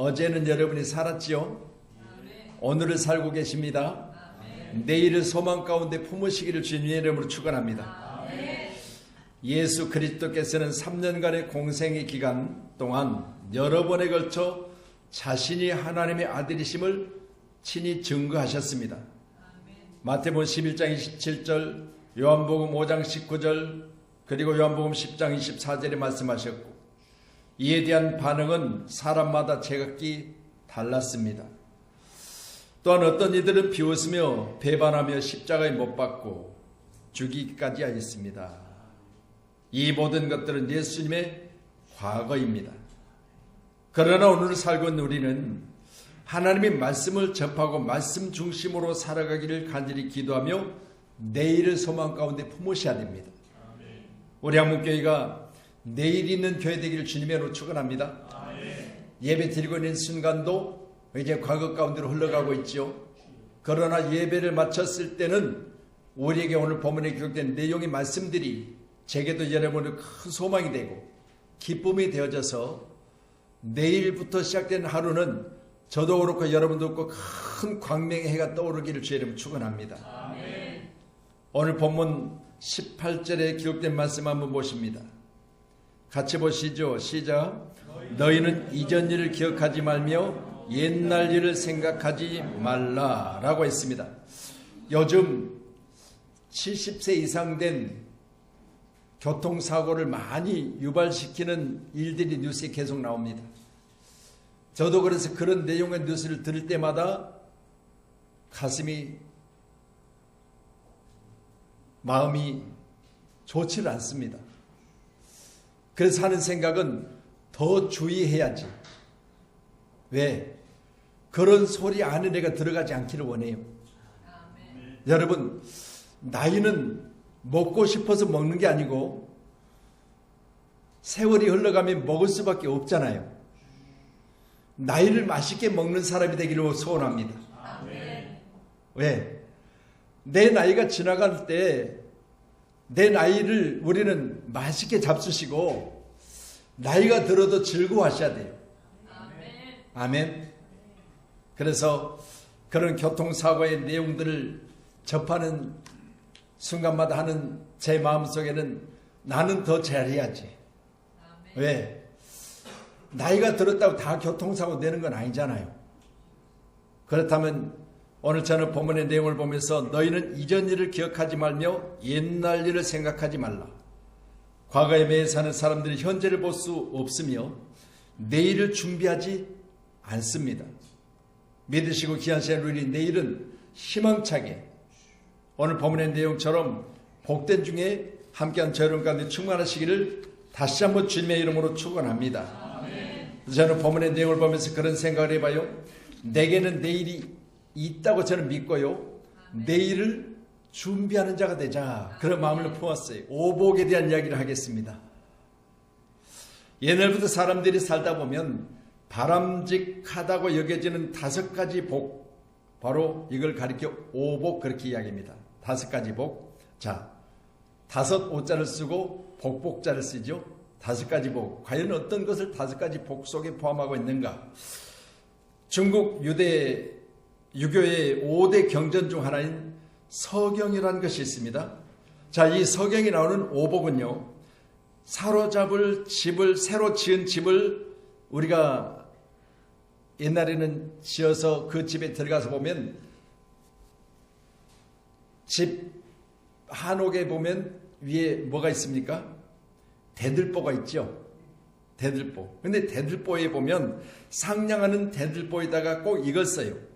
어제는 여러분이 살았지요? 오늘을 살고 계십니다. 내일을 소망 가운데 품으시기를 주님의 이름으로 축원합니다. 예수 그리스도께서는 3년간의 공생의 기간 동안 여러 번에 걸쳐 자신이 하나님의 아들이심을 친히 증거하셨습니다. 마태복음 11장 27절, 요한복음 5장 19절, 그리고 요한복음 10장 24절에 말씀하셨고, 이에 대한 반응은 사람마다 제각기 달랐습니다. 또한 어떤 이들은 비웃으며 배반하며 십자가에 못 박고 죽이기까지 하였습니다. 이 모든 것들은 예수님의 과거입니다. 그러나 오늘 살고 있는 우리는 하나님의 말씀을 접하고 말씀 중심으로 살아가기를 간절히 기도하며 내일을 소망 가운데 품으셔야 됩니다. 우리 한문교회가 내일 있는 교회 되기를 주님으로 축원합니다. 예배 드리고 있는 순간도 이제 과거 가운데로 흘러가고 있죠. 그러나 예배를 마쳤을 때는 우리에게 오늘 본문에 기록된 내용의 말씀들이 제게도 여러분의 큰 소망이 되고 기쁨이 되어져서 내일부터 시작된 하루는 저도 그렇고 여러분도 그렇고 큰 광명의 해가 떠오르기를 주의 이름으로 축원합니다. 오늘 본문 18절에 기록된 말씀 한번 보십니다. 같이 보시죠. 시작. 너희는 이전 일을 기억하지 말며 옛날 일을 생각하지 말라라고 했습니다. 요즘 70세 이상 된 교통사고를 많이 유발시키는 일들이 뉴스에 계속 나옵니다. 저도 그래서 그런 내용의 뉴스를 들을 때마다 가슴이, 마음이 좋지를 않습니다. 그래서 하는 생각은 더 주의해야지. 왜? 그런 소리 안에 내가 들어가지 않기를 원해요. 여러분, 나이는 먹고 싶어서 먹는 게 아니고 세월이 흘러가면 먹을 수밖에 없잖아요. 나이를 맛있게 먹는 사람이 되기를 소원합니다. 왜? 내 나이가 지나갈 때 내 나이를 우리는 맛있게 잡수시고 나이가 들어도 즐거워하셔야 돼요. 아멘. 그래서 그런 교통사고의 내용들을 접하는 순간마다 하는 제 마음속에는 나는 더 잘해야지. 왜? 나이가 들었다고 다 교통사고 내는 건 아니잖아요. 그렇다면 오늘 저는 본문의 내용을 보면서 너희는 이전 일을 기억하지 말며 옛날 일을 생각하지 말라. 과거에 매여 사는 사람들이 현재를 볼 수 없으며 내일을 준비하지 않습니다. 믿으시고 귀한 시간 우리 내일은 희망차게 오늘 본문의 내용처럼 복된 중에 함께한 저여러분 가운데 충만하시기를 다시 한번 주님의 이름으로 축원합니다. 저는 본문의 내용을 보면서 그런 생각을 해봐요. 내게는 내일이 있다고 저는 믿고요. 내일을 준비하는 자가 되자. 그런 마음을 품었어요. 오복에 대한 이야기를 하겠습니다. 옛날부터 사람들이 살다 보면 바람직하다고 여겨지는 5가지 복, 바로 이걸 가리켜 오복 그렇게 이야기합니다. 5가지 복. 자, 5 오자를 쓰고 복복자를 쓰죠. 5가지 복. 과연 어떤 것을 5가지 복 속에 포함하고 있는가? 중국 유교의 5대 경전 중 하나인 서경이라는 것이 있습니다. 자, 이 서경이 나오는 오복은요, 사로잡을 집을, 새로 지은 집을 우리가 옛날에는 지어서 그 집에 들어가서 보면 집 한옥에 보면 위에 뭐가 있습니까? 대들보가 있죠. 대들보. 근데 대들보에 보면 상냥하는 대들보에다가 꼭 이걸 써요.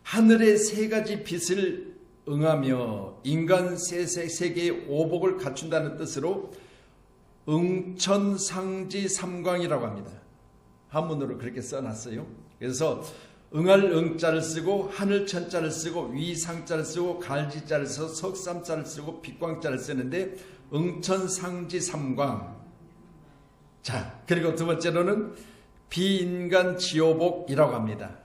하늘의 3가지 빛을 응하며 인간 세계의 오복을 갖춘다는 뜻으로 응천상지삼광이라고 합니다. 한문으로 그렇게 써놨어요. 그래서 응할 응자를 쓰고 하늘 천자를 쓰고 위상자를 쓰고 갈지자를 써서 석삼자를 쓰고 빛광자를 쓰는데 응천상지삼광. 자, 그리고 두 번째로는 비인간 지오복이라고 합니다.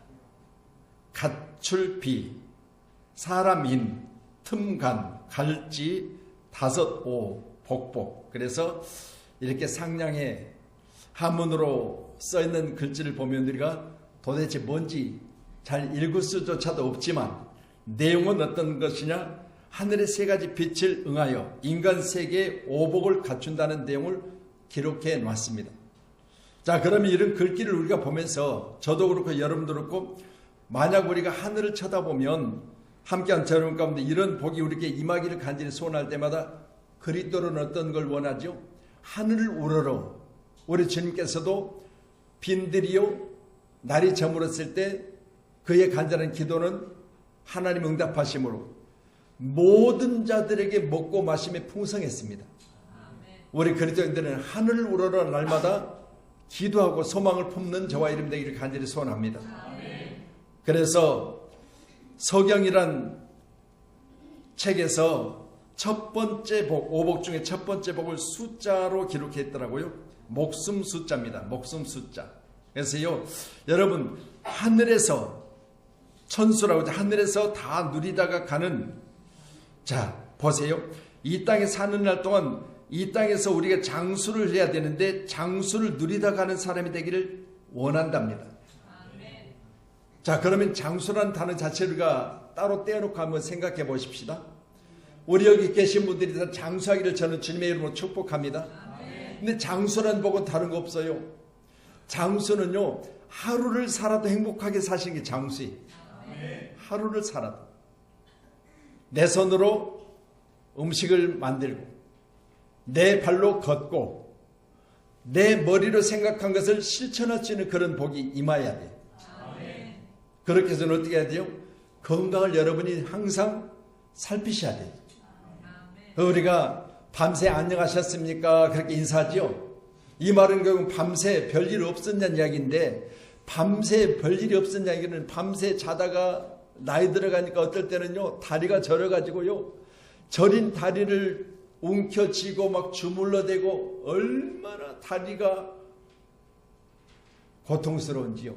가출비, 사람인, 틈간, 갈지, 5오, 복복. 그래서 이렇게 상냥해 한문으로 써있는 글씨를 보면 우리가 도대체 뭔지 잘 읽을 수조차도 없지만 내용은 어떤 것이냐? 하늘의 세 가지 빛을 응하여 인간 세계의 오복을 갖춘다는 내용을 기록해 놨습니다. 자, 그러면 이런 글귀를 우리가 보면서 저도 그렇고 여러분도 그렇고 만약 우리가 하늘을 쳐다보면 함께한 여러분 가운데 이런 복이 우리에게 임하기를 간절히 소원할 때마다 그리스도는 어떤 걸 원하죠? 하늘을 우러러 우리 주님께서도 빈들이요 날이 저물었을 때 그의 간절한 기도는 하나님 응답하심으로 모든 자들에게 먹고 마심에 풍성했습니다. 우리 그리스도인들은 하늘을 우러러 날마다 기도하고 소망을 품는 저와 이름 되기를 간절히 소원합니다. 그래서 서경이란 책에서 첫 번째 복, 오복 중에 첫 번째 복을 숫자로 기록했더라고요. 목숨 숫자입니다. 목숨 숫자. 그래서요, 여러분 하늘에서 천수라고 하죠. 하늘에서 다 누리다가 가는, 자 보세요. 이 땅에 사는 날 동안 이 땅에서 우리가 장수를 해야 되는데 장수를 누리다 가는 사람이 되기를 원한답니다. 자, 그러면 장수라는 단어 자체를 우리가 따로 떼어놓고 한번 생각해 보십시다. 우리 여기 계신 분들이 다 장수하기를 저는 주님의 이름으로 축복합니다. 근데 장수라는 복은 다른 거 없어요. 장수는요, 하루를 살아도 행복하게 사시는 게 장수예요. 하루를 살아도 내 손으로 음식을 만들고 내 발로 걷고 내 머리로 생각한 것을 실천할 수 있는 그런 복이 임해야 돼요. 그렇게 해서는 어떻게 해야 돼요? 건강을 여러분이 항상 살피셔야 돼요. 우리가 밤새 안녕하셨습니까? 그렇게 인사하죠. 이 말은 결국 밤새 별일 없었냐는 이야기인데, 밤새 별일이 없었냐 이야기는 밤새 자다가 나이 들어가니까 어떨 때는요 다리가 저려가지고요 저린 다리를 움켜쥐고 막 주물러대고 얼마나 다리가 고통스러운지요.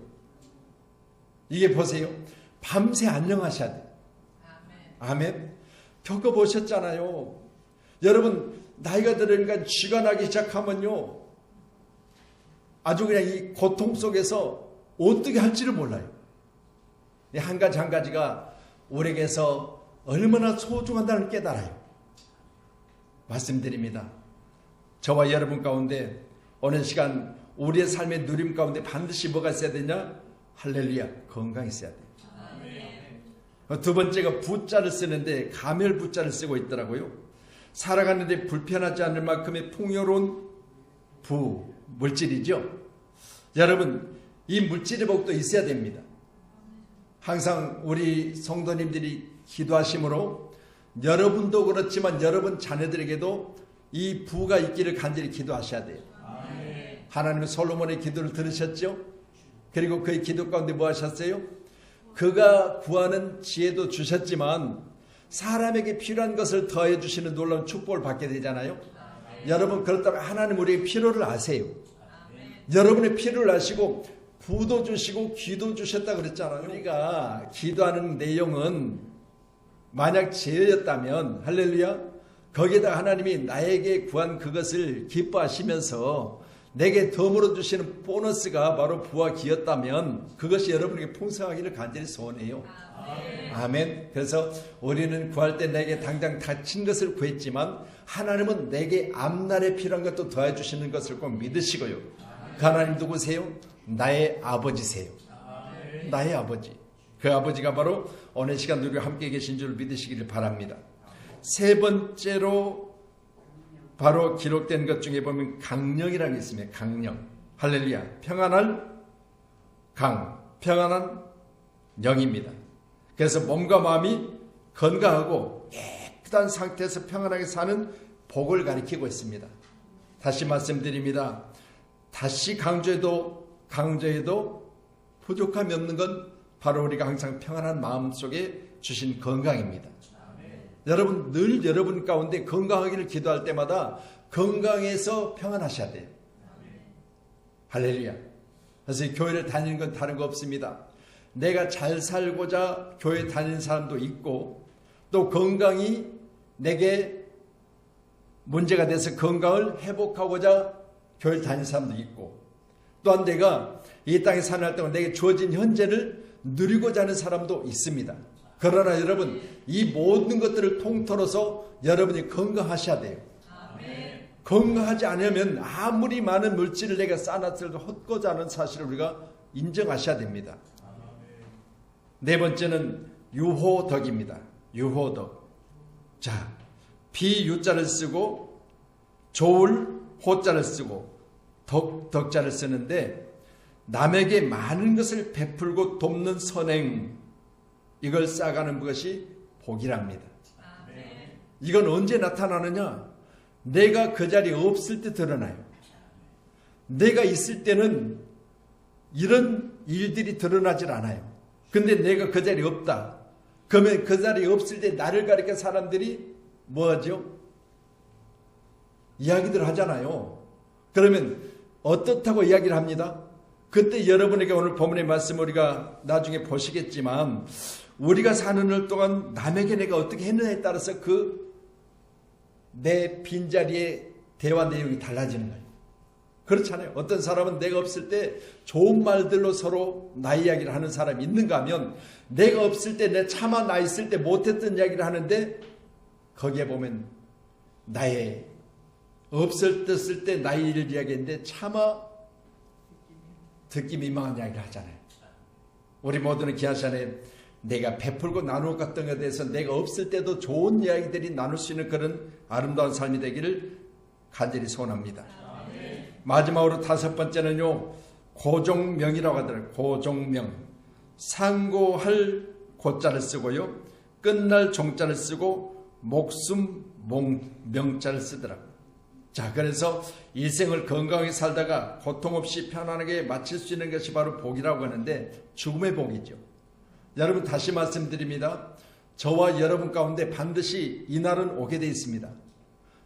이게 보세요. 밤새 안녕하셔야 돼요. 아멘. 겪어보셨잖아요. 여러분 나이가 들으니까 쥐가 나기 시작하면요 아주 그냥 이 고통 속에서 어떻게 할지를 몰라요. 한 가지가 우리에게서 얼마나 소중한다는 걸 깨달아요. 말씀드립니다. 저와 여러분 가운데 오늘 시간 우리의 삶의 누림 가운데 반드시 뭐가 있어야 되냐? 할렐루야, 건강이 있어야 돼요. 두 번째가 부자를 쓰는데 가멸 부자를 쓰고 있더라고요. 살아가는데 불편하지 않을 만큼의 풍요로운 물질이죠. 여러분 이 물질의 복도 있어야 됩니다. 항상 우리 성도님들이 기도하심으로 여러분도 그렇지만 여러분 자녀들에게도 이 부가 있기를 간절히 기도하셔야 돼요. 하나님은 솔로몬의 기도를 들으셨죠? 그리고 그의 기도 가운데 뭐 하셨어요? 그가 구하는 지혜도 주셨지만 사람에게 필요한 것을 더해 주시는 놀라운 축복을 받게 되잖아요. 여러분 그렇다면 하나님 우리의 필요를 아세요. 여러분의 필요를 아시고 부도 주시고 귀도 주셨다 그랬잖아요. 우리가 기도하는 내용은 만약 죄였다면 할렐루야 거기에다 하나님이 나에게 구한 그것을 기뻐하시면서 내게 덤으로 주시는 보너스가 바로 부와 기였다면 그것이 여러분에게 풍성하기를 간절히 소원해요. 아멘. 그래서 우리는 구할 때 내게 당장 닥친 것을 구했지만 하나님은 내게 앞날에 필요한 것도 더해 주시는 것을 꼭 믿으시고요. 그 하나님 누구세요? 나의 아버지세요. 나의 아버지. 그 아버지가 바로 오늘 시간 우리와 함께 계신 줄 믿으시기를 바랍니다. 세 번째로 바로 기록된 것 중에 보면 강령이라는 게 있습니다. 강령. 할렐루야. 평안할 강. 평안한 영입니다. 그래서 몸과 마음이 건강하고 깨끗한 상태에서 평안하게 사는 복을 가리키고 있습니다. 다시 말씀드립니다. 다시 강조해도 부족함이 없는 건 바로 우리가 항상 평안한 마음 속에 주신 건강입니다. 여러분 늘 여러분 가운데 건강하기를 기도할 때마다 건강해서 평안하셔야 돼요. 할렐루야. 그래서 교회를 다니는 건 다른 거 없습니다. 내가 잘 살고자 교회 다니는 사람도 있고 또 건강이 내게 문제가 돼서 건강을 회복하고자 교회를 다니는 사람도 있고 또한 내가 이 땅에 사는 할 동안 내게 주어진 현재를 누리고자 하는 사람도 있습니다. 그러나 여러분, 이 모든 것들을 통틀어서 여러분이 건강하셔야 돼요. 건강하지 않으면 아무리 많은 물질을 내가 쌓아놨어도 헛되지 사실을 우리가 인정하셔야 됩니다. 네 번째는 유호덕입니다. 유호덕. 자, 비유자를 쓰고 좋을 호자를 쓰고 덕자를 쓰는데, 남에게 많은 것을 베풀고 돕는 선행, 이걸 쌓아가는 것이 복이랍니다. 이건 언제 나타나느냐? 내가 그 자리에 없을 때 드러나요. 내가 있을 때는 이런 일들이 드러나질 않아요. 근데 내가 그 자리에 없다. 그러면 그 자리에 없을 때 나를 가리켜 사람들이 뭐하죠? 이야기들 하잖아요. 그러면 어떻다고 이야기를 합니다. 그때 여러분에게 오늘 본문의 말씀 우리가 나중에 보시겠지만, 우리가 사는 날 동안 남에게 내가 어떻게 했느냐에 따라서 그 내 빈자리의 대화 내용이 달라지는 거예요. 그렇잖아요. 어떤 사람은 내가 없을 때 좋은 말들로 서로 나 이야기를 하는 사람이 있는가 하면, 내가 없을 때, 내 차마 나 있을 때 못했던 이야기를 하는데, 거기에 보면 나의 없을 때 나의 일을 이야기했는데 차마 듣기 민망한 이야기를 하잖아요. 우리 모두는 귀한 시간에 내가 베풀고 나누어 갔던 것에 대해서 내가 없을 때도 좋은 이야기들이 나눌 수 있는 그런 아름다운 삶이 되기를 간절히 소원합니다. 마지막으로 다섯 번째는요, 고종명이라고 하더라고요. 고종명. 상고할 고자를 쓰고요, 끝날 종자를 쓰고 목숨 명자를 쓰더라고요. 자, 그래서 일생을 건강하게 살다가 고통 없이 편안하게 마칠 수 있는 것이 바로 복이라고 하는데, 죽음의 복이죠. 여러분, 다시 말씀드립니다. 저와 여러분 가운데 반드시 이 날은 오게 되어 있습니다.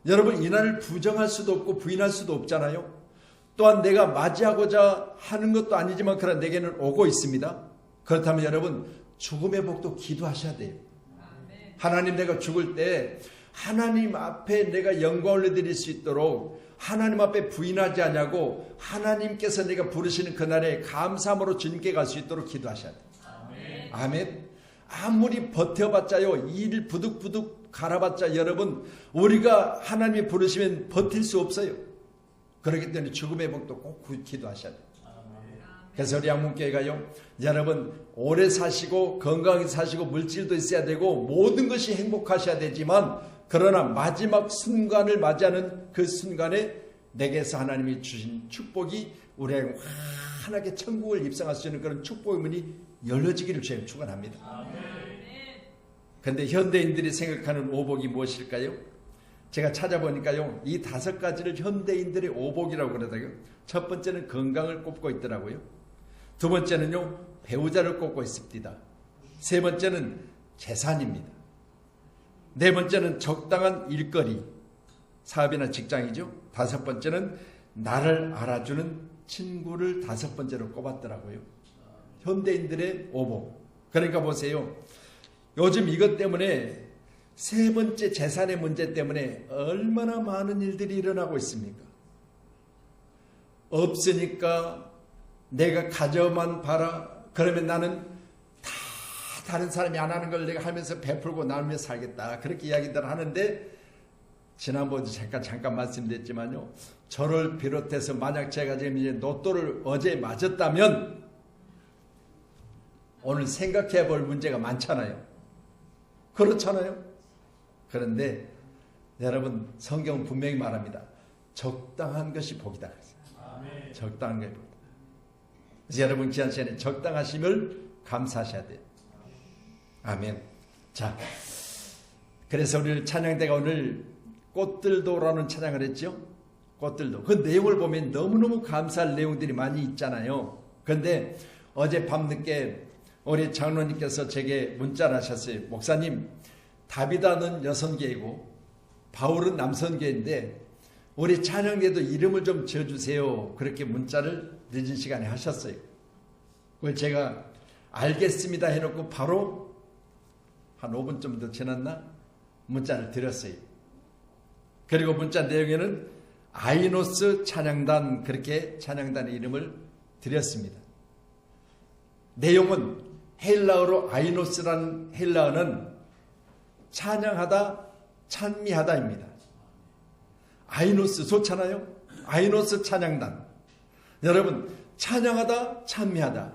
여러분, 이 날을 부정할 수도 없고 부인할 수도 없잖아요. 또한 내가 맞이하고자 하는 것도 아니지만 그러나 내게는 오고 있습니다. 그렇다면 여러분, 죽음의 복도 기도하셔야 돼요. 하나님, 내가 죽을 때 하나님 앞에 내가 영광을 올려드릴 수 있도록 하나님 앞에 부인하지 않냐고 하나님께서 내가 부르시는 그날에 감사함으로 주님께 갈 수 있도록 기도하셔야 돼요. 아멘. 아무리 버텨봤자요, 일 부득부득 갈아봤자 여러분, 우리가 하나님이 부르시면 버틸 수 없어요. 그렇기 때문에 죽음의 복도 꼭 기도하셔야 돼요. 그래서 우리 양문교회가요, 여러분 오래 사시고 건강하게 사시고 물질도 있어야 되고 모든 것이 행복하셔야 되지만, 그러나 마지막 순간을 맞이하는 그 순간에 내게서 하나님이 주신 축복이 우리에게 환하게 천국을 입성할 수 있는 그런 축복의 문이 열려지기를 주님 축원합니다. 그런데 현대인들이 생각하는 오복이 무엇일까요? 제가 찾아보니까요, 이 다섯 가지를 현대인들의 오복이라고 그러더라고요. 첫 번째는 건강을 꼽고 있더라고요. 두 번째는요, 배우자를 꼽고 있습니다. 세 번째는 재산입니다. 네 번째는 적당한 일거리, 사업이나 직장이죠. 다섯 번째는 나를 알아주는 친구를 다섯 번째로 꼽았더라고요. 현대인들의 오복. 그러니까 보세요. 요즘 이것 때문에, 세 번째 재산의 문제 때문에 얼마나 많은 일들이 일어나고 있습니까? 없으니까 내가 가져만 봐라. 그러면 나는 다 다른 사람이 안 하는 걸 내가 하면서 베풀고 나누며 살겠다. 그렇게 이야기들 하는데, 지난번에 잠깐 말씀드렸지만요, 저를 비롯해서 만약 제가 지금 이제 로또를 어제 맞았다면 오늘 생각해 볼 문제가 많잖아요. 그렇잖아요. 그런데 여러분, 성경은 분명히 말합니다. 적당한 것이 복이다. 적당한 것이 복이다. 그래서 여러분, 귀한 시간에 적당하심을 감사하셔야 돼요. 아멘. 자, 그래서 우리 찬양대가 오늘 꽃들도라는 찬양을 했죠. 꽃들도. 그 내용을 보면 너무너무 감사할 내용들이 많이 있잖아요. 그런데 어제 밤늦게 우리 장로님께서 제게 문자를 하셨어요. 목사님, 다비다는 여성계이고 바울은 남성계인데 우리 찬양대도 이름을 좀 지어주세요. 그렇게 문자를 늦은 시간에 하셨어요. 그걸 제가 알겠습니다 해놓고 바로 한 5분쯤 더 지났나? 문자를 드렸어요. 그리고 문자 내용에는 아이노스 찬양단, 그렇게 찬양단의 이름을 드렸습니다. 내용은 헬라어로 아이노스라는 헬라어는 찬양하다, 찬미하다입니다. 아이노스 좋잖아요. 아이노스 찬양단. 여러분 찬양하다, 찬미하다.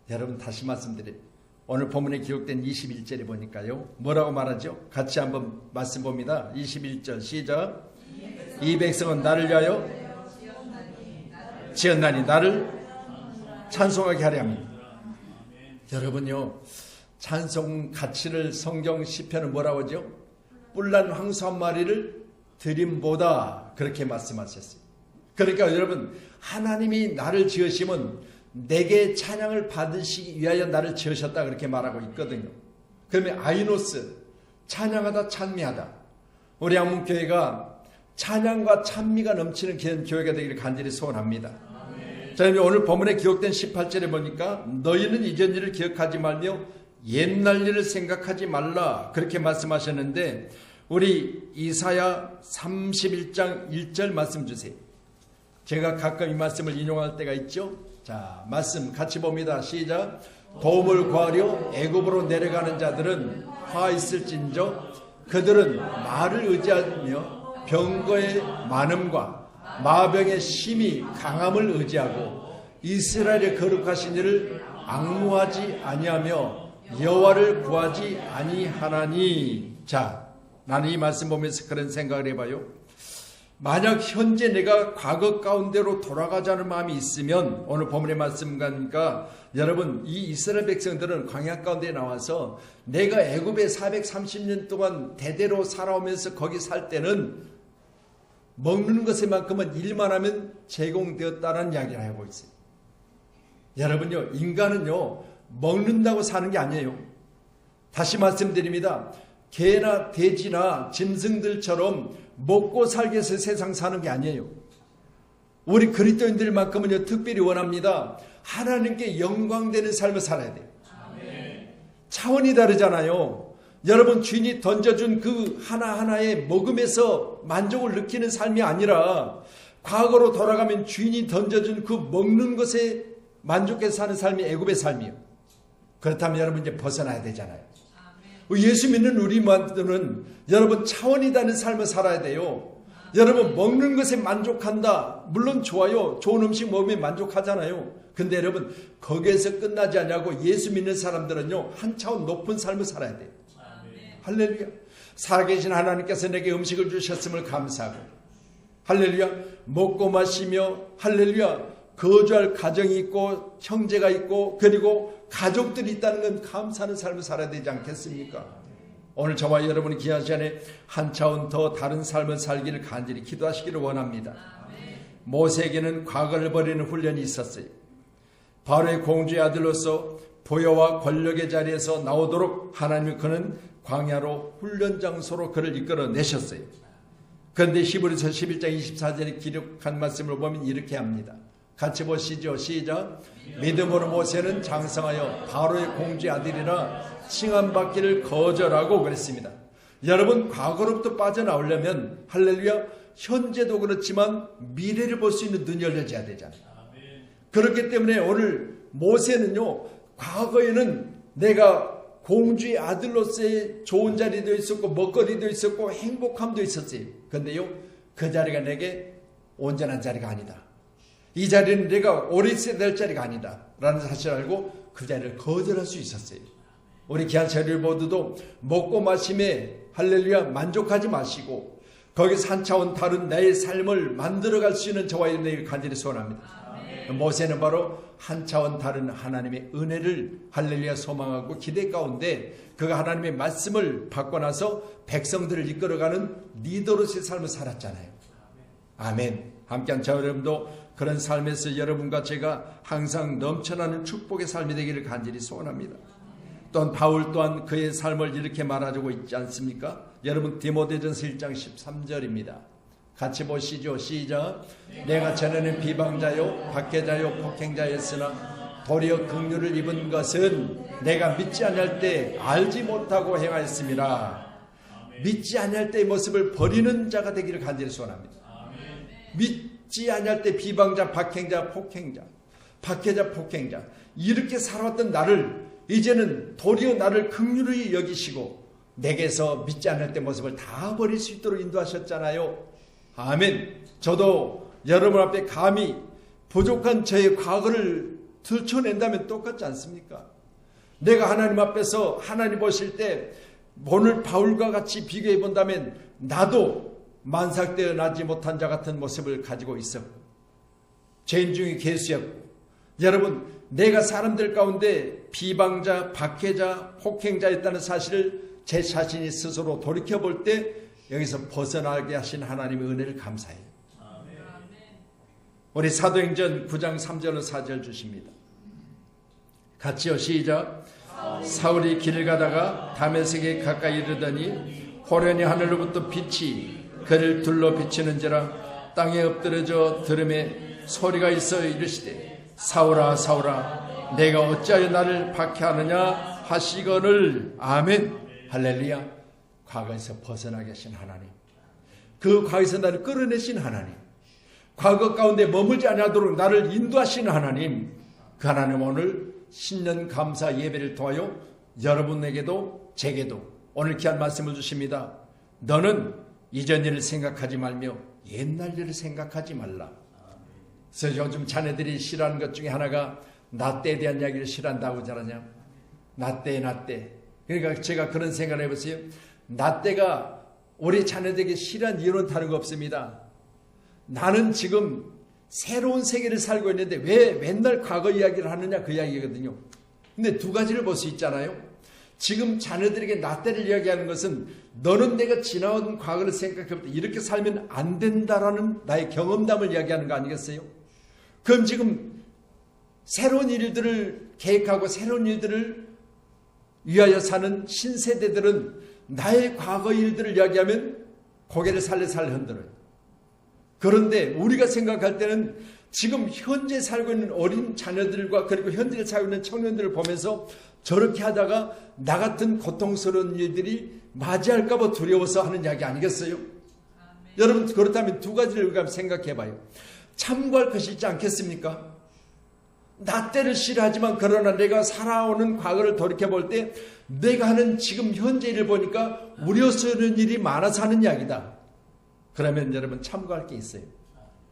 여러분 다시 말씀드립니다. 오늘 본문에 기록된 21절에 보니까요. 뭐라고 말하죠? 같이 한번 말씀 봅니다. 21절 시작. 이 백성은 나를 위하여 지었나니 나를 찬송하게 하려 합니다. 여러분요. 찬송 가치를 성경 시편은 뭐라고 하죠? 뿔난 황소 한 마리를 드림보다 그렇게 말씀하셨어요. 그러니까 여러분 하나님이 나를 지으시면 내게 찬양을 받으시기 위하여 나를 지으셨다 그렇게 말하고 있거든요. 그러면 아이노스 찬양하다 찬미하다. 우리 한문교회가 찬양과 찬미가 넘치는 교회가 되기를 간절히 소원합니다. 자, 오늘 본문에 기록된 18절에 보니까 너희는 이전 일을 기억하지 말며 옛날 일을 생각하지 말라 그렇게 말씀하셨는데 우리 이사야 31장 1절 말씀 주세요. 제가 가끔 이 말씀을 인용할 때가 있죠. 자, 말씀 같이 봅니다. 시작. 도움을 구하려 애굽으로 내려가는 자들은 화 있을진저 그들은 말을 의지하며 병거의 많음과 마병의 심히 강함을 의지하고 이스라엘의 거룩하신 이를 앙무하지 아니하며 여호와를 구하지 아니하나니. 자, 나는 이 말씀 보면서 그런 생각을 해봐요. 만약 현재 내가 과거 가운데로 돌아가자는 마음이 있으면 오늘 본문의 말씀가니까 여러분 이 이스라엘 백성들은 광야 가운데 나와서 내가 애굽에 430년 동안 대대로 살아오면서 거기 살 때는 먹는 것에만큼은 일만 하면 제공되었다는 이야기를 하고 있어요. 여러분요, 인간은요 먹는다고 사는 게 아니에요. 다시 말씀드립니다. 개나 돼지나 짐승들처럼 먹고 살기 위해서 세상 사는 게 아니에요. 우리 그리스도인들만큼은요 특별히 원합니다. 하나님께 영광되는 삶을 살아야 돼요. 차원이 다르잖아요. 여러분 주인이 던져준 그 하나하나의 먹음에서 만족을 느끼는 삶이 아니라 과거로 돌아가면 주인이 던져준 그 먹는 것에 만족해서 사는 삶이 애굽의 삶이에요. 그렇다면 여러분 이제 벗어나야 되잖아요. 예수 믿는 우리만들은 여러분 차원이 다른 삶을 살아야 돼요. 여러분 먹는 것에 만족한다. 물론 좋아요. 좋은 음식 먹으면 만족하잖아요. 근데 여러분 거기에서 끝나지 않냐고 예수 믿는 사람들은요 한 차원 높은 삶을 살아야 돼요. 할렐루야. 살아계신 하나님께서 내게 음식을 주셨음을 감사하고 할렐루야. 먹고 마시며 할렐루야. 거주할 가정이 있고 형제가 있고 그리고 가족들이 있다는 건 감사하는 삶을 살아야 되지 않겠습니까? 오늘 저와 여러분이 귀한 시간에 한 차원 더 다른 삶을 살기를 간절히 기도하시기를 원합니다. 모세에게는 과거를 버리는 훈련이 있었어요. 바로의 공주의 아들로서 보여와 권력의 자리에서 나오도록 하나님이 그는 광야로 훈련 장소로 그를 이끌어내셨어요. 그런데 히브리서 11장 24절에 기록한 말씀을 보면 이렇게 합니다. 같이 보시죠. 시작. 믿음으로 모세는 장성하여 바로의 공주의 아들이라 칭함받기를 거절하고 그랬습니다. 여러분 과거로부터 빠져나오려면 할렐루야 현재도 그렇지만 미래를 볼 수 있는 눈이 열려져야 되잖아요. 그렇기 때문에 오늘 모세는요 과거에는 내가 공주의 아들로서의 좋은 자리도 있었고 먹거리도 있었고 행복함도 있었어요. 그런데요 그 자리가 내게 온전한 자리가 아니다. 이 자리는 내가 오래 있어야 될 자리가 아니다 라는 사실을 알고 그 자리를 거절할 수 있었어요. 우리 귀한 자리를 모두도 먹고 마심에 할렐루야 만족하지 마시고 거기서 한 차원 다른 나의 삶을 만들어갈 수 있는 저와 여러분에게 간절히 소원합니다. 모세는 바로 한 차원 다른 하나님의 은혜를 할렐루야 소망하고 기대 가운데 그가 하나님의 말씀을 받고 나서 백성들을 이끌어가는 리더로서의 삶을 살았잖아요. 아멘. 함께한 저 여러분도 그런 삶에서 여러분과 제가 항상 넘쳐나는 축복의 삶이 되기를 간절히 소원합니다. 또한 바울 또한 그의 삶을 이렇게 말하고 있지 않습니까? 여러분 디모데전서 1장 13절입니다. 같이 보시죠. 시작. 내가 전에는 비방자요 박해자요 폭행자였으나 도리어 긍휼을 입은 것은 내가 믿지 아니할 때 알지 못하고 행하였습니다. 믿지 아니할 때의 모습을 버리는 자가 되기를 간절히 소원합니다. 믿지 아니할 때 비방자, 박행자, 폭행자 박해자, 폭행자, 이렇게 살아왔던 나를 이제는 도리어 나를 긍휼히 여기시고 내게서 믿지 않을 때 모습을 다 버릴 수 있도록 인도하셨잖아요. 아멘. 저도 여러분 앞에 감히 부족한 저의 과거를 들춰낸다면 똑같지 않습니까? 내가 하나님 앞에서 하나님 보실 때 오늘 바울과 같이 비교해 본다면 나도 만삭되어 나지 못한 자 같은 모습을 가지고 있었고 죄인 중에 괴수였고, 여러분 내가 사람들 가운데 비방자, 박해자, 폭행자였다는 사실을 제 자신이 스스로 돌이켜볼 때 여기서 벗어나게 하신 하나님의 은혜를 감사해요. 우리 사도행전 9장 3절로 4절 주십니다. 같이요, 시작. 사울이 길을 가다가 다메섹에 가까이 이르더니 호련히 하늘로부터 빛이 그를 둘러 비치는지라 땅에 엎드려져 들음에 소리가 있어 이르시되 사울아 사울아 내가 어찌하여 나를 박해하느냐 하시거늘. 아멘. 할렐루야. 과거에서 벗어나게 하신 하나님, 그 과거에서 나를 끌어내신 하나님, 과거 가운데 머물지 않도록 나를 인도하시는 하나님, 그 하나님 오늘 신년 감사 예배를 통하여 여러분에게도 제게도 오늘 귀한 말씀을 주십니다. 너는 이전 일을 생각하지 말며 옛날 일을 생각하지 말라. 그래서 요즘 자녀들이 싫어하는 것 중에 하나가 나 때에 대한 이야기를 싫어한다고 잘하냐. 나 때. 그러니까 제가 그런 생각을 해보세요. 나 때가 우리 자녀들에게 싫어한 이유는 다른 거 없습니다. 나는 지금 새로운 세계를 살고 있는데 왜 맨날 과거 이야기를 하느냐, 그 이야기거든요. 근데 두 가지를 볼 수 있잖아요. 지금 자녀들에게 나 때를 이야기하는 것은 너는 내가 지나온 과거를 생각해볼 때 이렇게 살면 안 된다라는 나의 경험담을 이야기하는 거 아니겠어요? 그럼 지금 새로운 일들을 계획하고 새로운 일들을 위하여 사는 신세대들은 나의 과거 일들을 이야기하면 고개를 살레살레 흔들어요. 그런데 우리가 생각할 때는 지금 현재 살고 있는 어린 자녀들과 그리고 현재 살고 있는 청년들을 보면서 저렇게 하다가 나 같은 고통스러운 일들이 맞이할까 봐 두려워서 하는 이야기 아니겠어요? 여러분 그렇다면 두 가지를 우리가 생각해 봐요. 참고할 것이 있지 않겠습니까? 나 때를 싫어하지만 그러나 내가 살아오는 과거를 돌이켜볼 때 내가 하는 지금 현재 일을 보니까 우려스러운 일이 많아서 하는 이야기다. 그러면 여러분 참고할 게 있어요.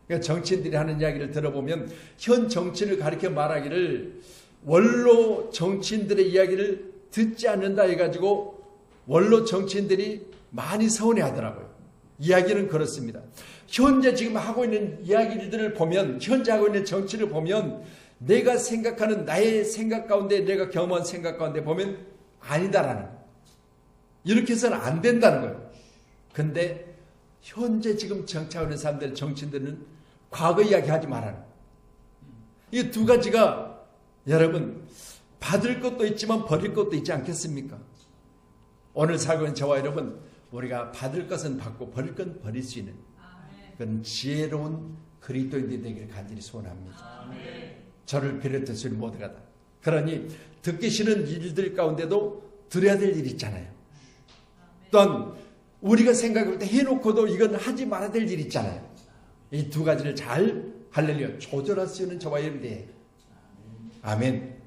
그러니까 정치인들이 하는 이야기를 들어보면 현 정치를 가리켜 말하기를 원로 정치인들의 이야기를 듣지 않는다 해가지고 원로 정치인들이 많이 서운해 하더라고요. 이야기는 그렇습니다. 현재 지금 하고 있는 이야기들을 보면, 현재 하고 있는 정치를 보면 내가 생각하는 나의 생각 가운데, 내가 경험한 생각 가운데 보면 아니다라는 거예요. 이렇게 해서는 안 된다는 거예요. 근데 현재 지금 정치하고 있는 사람들, 정치인들은 과거 이야기 하지 말라는 거예요. 이 두 가지가 여러분 받을 것도 있지만 버릴 것도 있지 않겠습니까? 오늘 살고 있는 저와 여러분, 우리가 받을 것은 받고 버릴 건 버릴 수 있는 그런 지혜로운 그리스도인들이 되기를 간절히 소원합니다. 저를 비롯해서 모두가 다. 그러니 듣기 싫은 일들 가운데도 들어야 될 일이 있잖아요. 또한 우리가 생각할 때 해놓고도 이건 하지 말아야 될 일이 있잖아요. 이 두 가지를 잘 할렐루야 조절할 수 있는 저와 여러분들. 아멘.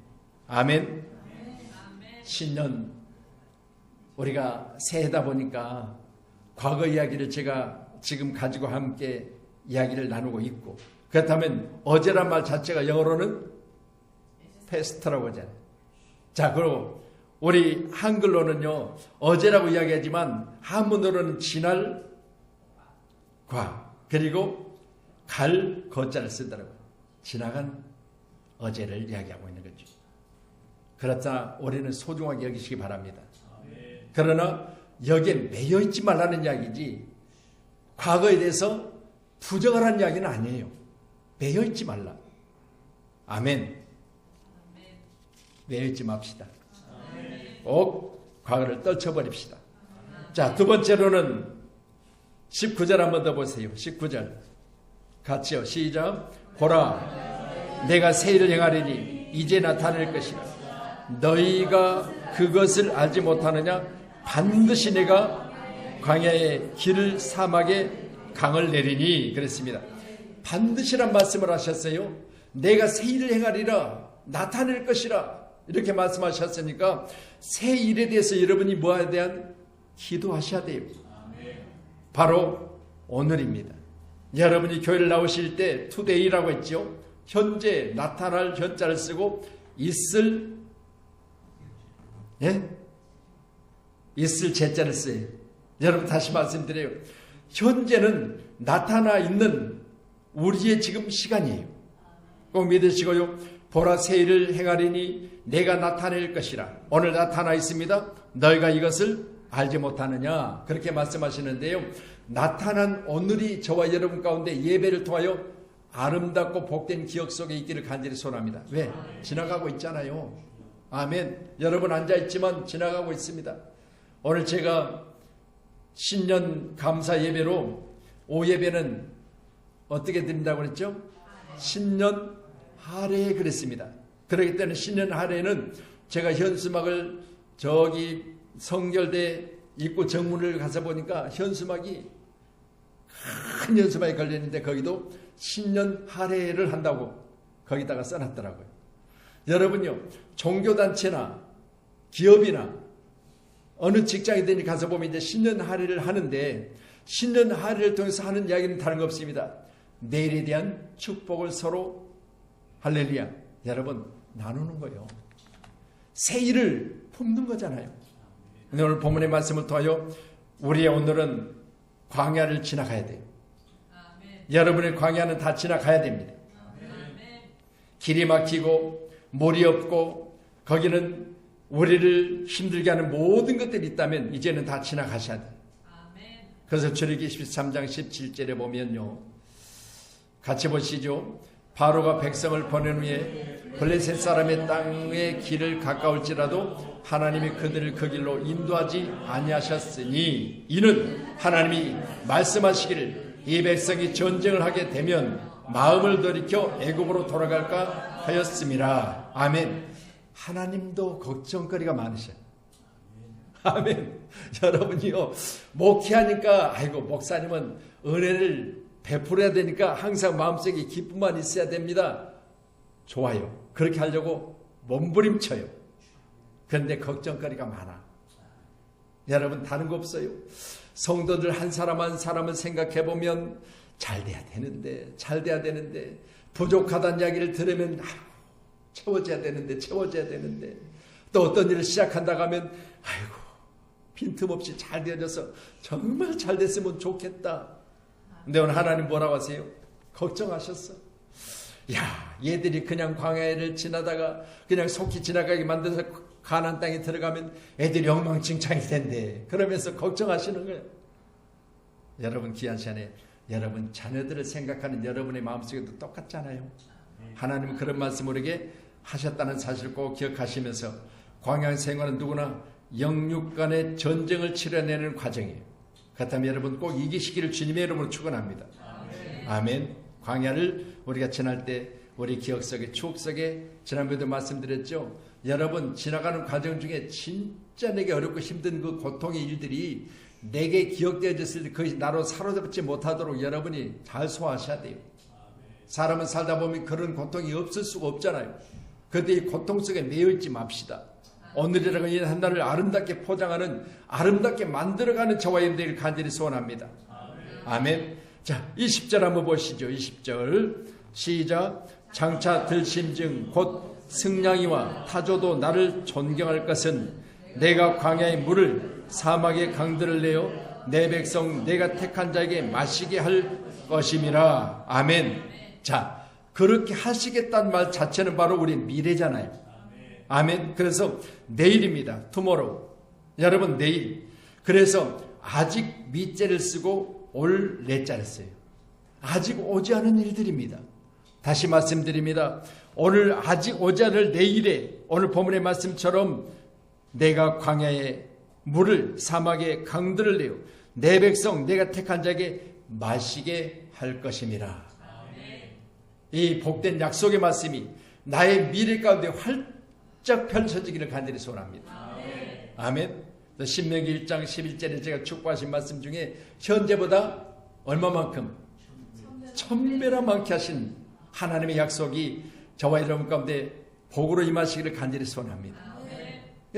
아멘. 신년 우리가 새해다 보니까 과거 이야기를 제가 지금 가지고 함께 이야기를 나누고 있고, 그렇다면 어제란 말 자체가 영어로는 패스트라고 하잖아요. 자, 그리고 우리 한글로는요 어제라고 이야기하지만 한문으로는 지날 과 그리고 갈 거자를 쓰더라고요. 지나간 어제를 이야기하고 있는 거죠. 그렇다 우리는 소중하게 여기시기 바랍니다. 그러나 여기에 매여 있지 말라는 이야기지 과거에 대해서 부정하라는 이야기는 아니에요. 매여 있지 말라. 아멘. 매여 있지 맙시다. 꼭 과거를 떨쳐버립시다. 자, 두 번째로는 19절 한번 더 보세요. 19절 같이요. 시작. 보라 내가 새 일을 행하리니 이제 나타날 것이라 너희가 그것을 알지 못하느냐. 반드시 내가 광야에 길을 사막에 강을 내리니 그랬습니다. 반드시란 말씀을 하셨어요. 내가 새 일을 행하리라, 나타낼 것이라 이렇게 말씀하셨으니까 새 일에 대해서 여러분이 뭐에 대한 기도하셔야 돼요. 바로 오늘입니다. 여러분이 교회를 나오실 때 투데이라고 했죠. 현재 나타날 현자를 쓰고 있을 제자를 써요. 여러분 다시 말씀드려요. 현재는 나타나 있는 우리의 지금 시간이에요. 꼭 믿으시고요. 보라 새 일을 행하리니 내가 나타낼 것이라. 오늘 나타나 있습니다. 너희가 이것을 알지 못하느냐 그렇게 말씀하시는데요. 나타난 오늘이 저와 여러분 가운데 예배를 통하여 아름답고 복된 기억 속에 있기를 간절히 소원합니다. 왜? 지나가고 있잖아요. 아멘. 여러분 앉아있지만 지나가고 있습니다. 오늘 제가 신년 감사 예배로 오예배는 어떻게 드린다고 그랬죠? 신년 하례 그랬습니다. 그렇기 때문에 신년 하례는 제가 현수막을 저기 성결대 입구 정문을 가서 보니까 현수막이 큰 현수막이 걸려있는데 거기도 신년 하례를 한다고 거기다가 써놨더라고요. 여러분요, 종교단체나 기업이나 어느 직장이든지 가서 보면 이제 신년 하례를 하는데 신년 하례를 통해서 하는 이야기는 다른 거 없습니다. 내일에 대한 축복을 서로 할렐루야 여러분 나누는 거예요. 새 일을 품는 거잖아요. 오늘 본문의 말씀을 통하여 우리의 오늘은 광야를 지나가야 돼요. 아멘. 여러분의 광야는 다 지나가야 됩니다. 아멘. 길이 막히고 물이 없고 거기는 우리를 힘들게 하는 모든 것들이 있다면 이제는 다 지나가셔야 돼요. 아멘. 그래서 출애굽기 13장 17절에 보면요. 같이 보시죠. 바로가 백성을 보낸 후에 블레셋 사람의 땅의 길을 가까울지라도 하나님이 그들을 그 길로 인도하지 아니하셨으니 이는 하나님이 말씀하시기를 이 백성이 전쟁을 하게 되면 마음을 돌이켜 애굽으로 돌아갈까 하였음이라. 아멘. 하나님도 걱정거리가 많으셔요. 아멘. 여러분이요 목회하니까 아이고 목사님은 은혜를 베풀어야 되니까 항상 마음속에 기쁨만 있어야 됩니다. 좋아요. 그렇게 하려고 몸부림쳐요. 그런데 걱정거리가 많아. 여러분 다른 거 없어요. 성도들 한 사람 한 사람을 생각해 보면 잘 돼야 되는데 부족하다는 이야기를 들으면 채워져야 되는데 또 어떤 일을 시작한다고 하면 아이고 빈틈없이 잘 되어져서 정말 잘 됐으면 좋겠다. 근데 오늘 하나님 뭐라고 하세요? 걱정하셨어. 야, 얘들이 그냥 광야를 지나다가 그냥 속히 지나가게 만들어서 가나안 땅에 들어가면 애들이 엉망진창일 텐데 그러면서 걱정하시는 거예요. 여러분 귀한 시간에 여러분 자녀들을 생각하는 여러분의 마음속에도 똑같잖아요. 하나님은 그런 말씀 우리에게 하셨다는 사실을 꼭 기억하시면서 광야 생활은 누구나 영육 간의 전쟁을 치러내는 과정이에요. 그렇다면 여러분 꼭 이기시기를 주님의 이름으로 축원합니다. 아멘. 광야를 우리가 지날 때 우리 기억 속에 추억 속에 지난번에도 말씀드렸죠. 여러분 지나가는 과정 중에 진짜 내게 어렵고 힘든 그 고통의 일들이 내게 기억되어졌을 때 그것이 나로 사로잡지 못하도록 여러분이 잘 소화하셔야 돼요. 사람은 살다 보면 그런 고통이 없을 수가 없잖아요. 그런데 이 고통 속에 매여있지 맙시다. 오늘이라고 한 날을 아름답게 포장하는 아름답게 만들어가는 저와 여러분들을 간절히 소원합니다. 아멘. 자, 20절 한번 보시죠. 20절 시작. 장차 들심증 곧 승냥이와 타조도 나를 존경할 것은 내가 광야의 물을 사막의 강들을 내어 내 백성 내가 택한 자에게 마시게 할 것임이라. 아멘. 자, 그렇게 하시겠다는 말 자체는 바로 우리 미래잖아요. 아멘. 그래서 내일입니다. 투모로우. 여러분 내일. 그래서 아직 미자를 쓰고 올 내자를 써요. 아직 오지 않은 일들입니다. 다시 말씀드립니다. 오늘 아직 오지 않을 내일에 오늘 본문의 말씀처럼 내가 광야의 물을 사막의 강들을 내어 내 백성 내가 택한 자에게 마시게 할 것임이라. 이 복된 약속의 말씀이 나의 미래 가운데 활짝 펼쳐지기를 간절히 소원합니다. 아멘. 신명기 1장 11절에 제가 축복하신 말씀 중에 현재보다 얼마만큼? 1000배나 많게 하신 하나님의 약속이 저와 여러분 가운데 복으로 임하시기를 간절히 소원합니다.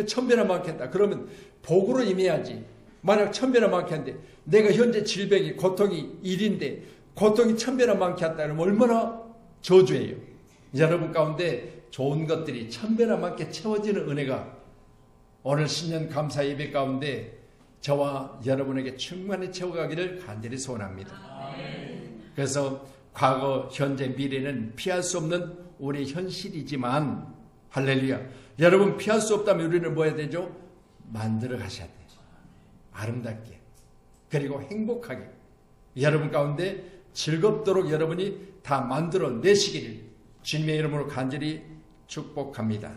천배나 많겠다. 그러면 복으로 임해야지. 만약 천배나 많겠는데 내가 현재 질병이 고통이 1인데 고통이 천배나 많겠다 그러면 얼마나 저주예요. 여러분 가운데 좋은 것들이 천배나 많게 채워지는 은혜가 오늘 신년 감사 예배 가운데 저와 여러분에게 충만히 채워가기를 간절히 소원합니다. 그래서 과거, 현재, 미래는 피할 수 없는 우리의 현실이지만 할렐루야, 여러분 피할 수 없다면 우리는 뭐 해야 되죠? 만들어 가셔야 돼요. 아름답게 그리고 행복하게 여러분 가운데 즐겁도록 여러분이 다 만들어 내시기를 주님의 이름으로 간절히 축복합니다.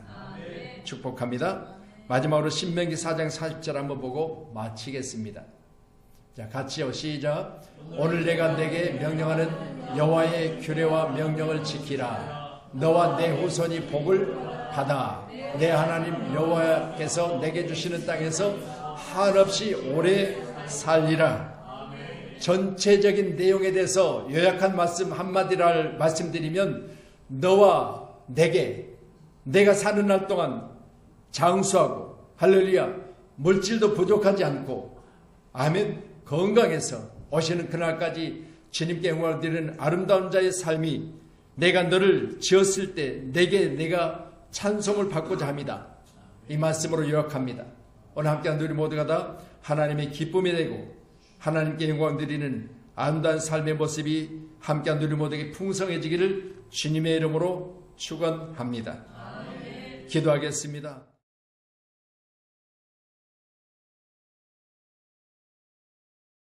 축복합니다. 마지막으로 신명기 4장 40절 한번 보고 마치겠습니다. 자, 같이요. 시작. 오늘 내가 내게 명령하는 여호와의 규례와 명령을 지키라. 너와 내 후손이 복을 받아 내 하나님 여호와께서 내게 주시는 땅에서 한없이 오래 살리라. 전체적인 내용에 대해서 요약한 말씀 한마디를 말씀드리면 너와 내게 내가 사는 날 동안 장수하고 할렐루야 물질도 부족하지 않고 아멘 건강해서 오시는 그날까지 주님께 영광을 드리는 아름다운 자의 삶이 내가 너를 지었을 때 내가 찬송을 받고자 합니다. 이 말씀으로 요약합니다. 오늘 함께한 우리 모두가 다 하나님의 기쁨이 되고 하나님께 영광 드리는 아름다운 삶의 모습이 함께한 우리 모두에게 풍성해지기를 주님의 이름으로 축원합니다. 기도하겠습니다.